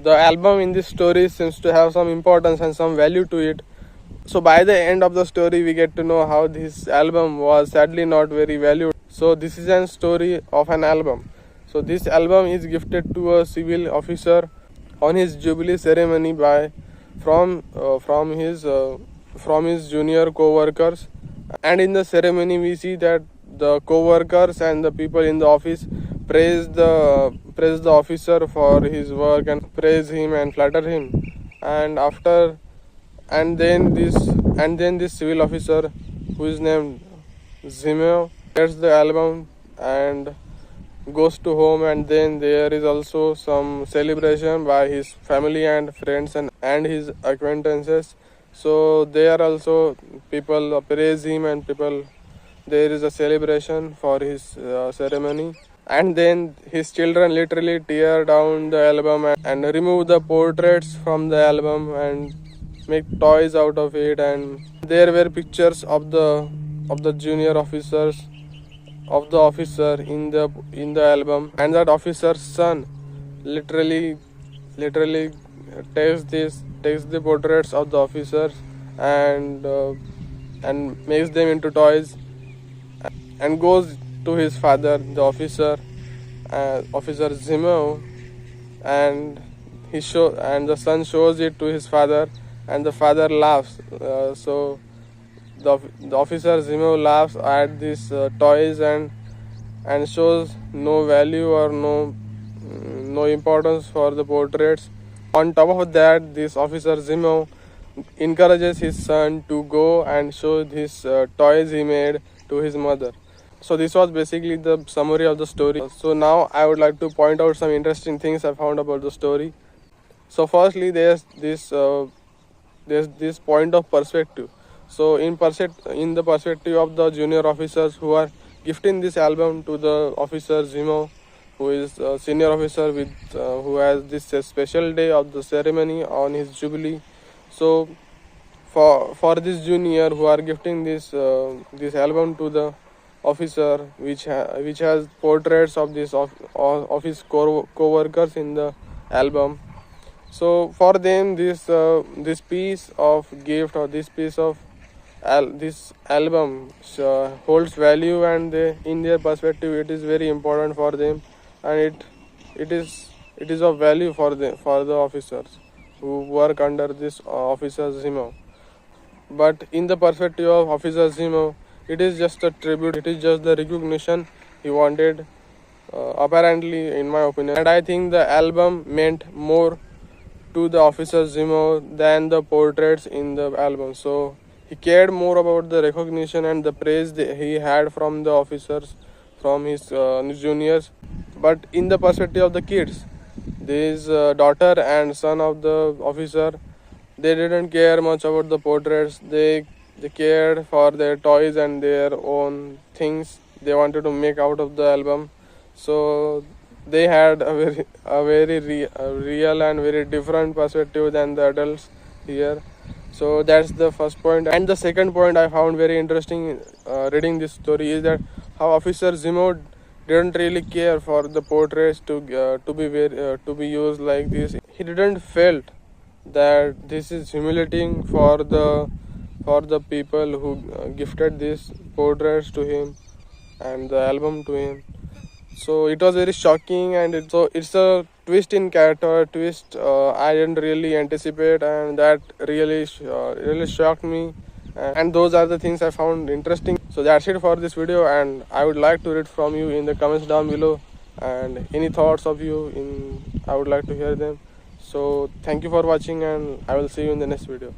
The album in this story seems to have some importance and some value to it. So by the end of the story, we get to know how this album was sadly not very valued. So this is a story of an album. So this album is gifted to a civil officer on his jubilee ceremony by from uh, from his uh, from his junior co-workers. And in the ceremony, we see that the co-workers and the people in the office praise the officer for his work and praise him and flatter him. And after and then this civil officer, who is named Zimeo, gets the album and goes to home. And then there is also some celebration by his family and friends and his acquaintances. So there also people praise him, and people, there is a celebration for his ceremony. And then his children literally tear down the album and remove the portraits from the album and make toys out of it. And there were pictures of the junior officers, of the officer in the album. And that officer's son literally takes the portraits of the officers and makes them into toys and goes to his father, the officer Zimmer. And the son shows it to his father, and the father laughs. The officer Zimmer laughs at these toys and shows no value or no importance for the portraits. On top of that, this officer Zimmer encourages his son to go and show his toys he made to his mother. So this was basically the summary of the story. So now I would like to point out some interesting things I found about the story. So firstly, there's this point of perspective. So in the perspective of the junior officers who are gifting this album to the officer Zimo, who is a senior officer who has this special day of the ceremony on his jubilee. So for this junior who are gifting this album to the officer, which has portraits of his co-workers in the album. So for them, this piece of gift, or this piece of this album holds value, and in their perspective, it is very important for them. And it is of value for the officers who work under this officer Zimo. But in the perspective of officer Zimo, it is just a tribute, it is just the recognition he wanted, apparently, in my opinion. And I think the album meant more to the officer Zimo than the portraits in the album. So he cared more about the recognition and the praise that he had from the officers, from his juniors. But in the perspective of the kids, this daughter and son of the officer, they didn't care much about the portraits. They cared for their toys and their own things they wanted to make out of the album. So they had a real and very different perspective than the adults here. So that's the first point. And the second point I found very interesting reading this story is that how Officer Zimo didn't really care for the portraits to be used like this. He didn't felt that this is humiliating for the people who gifted these portraits to him and the album to him. So it was very shocking, and it's a twist in character, twist I didn't really anticipate, and that really shocked me. And those are the things I found interesting. So that's it for this video, and I would like to read from you in the comments down below, and any thoughts of you I would like to hear them. So thank you for watching, and I will see you in the next video.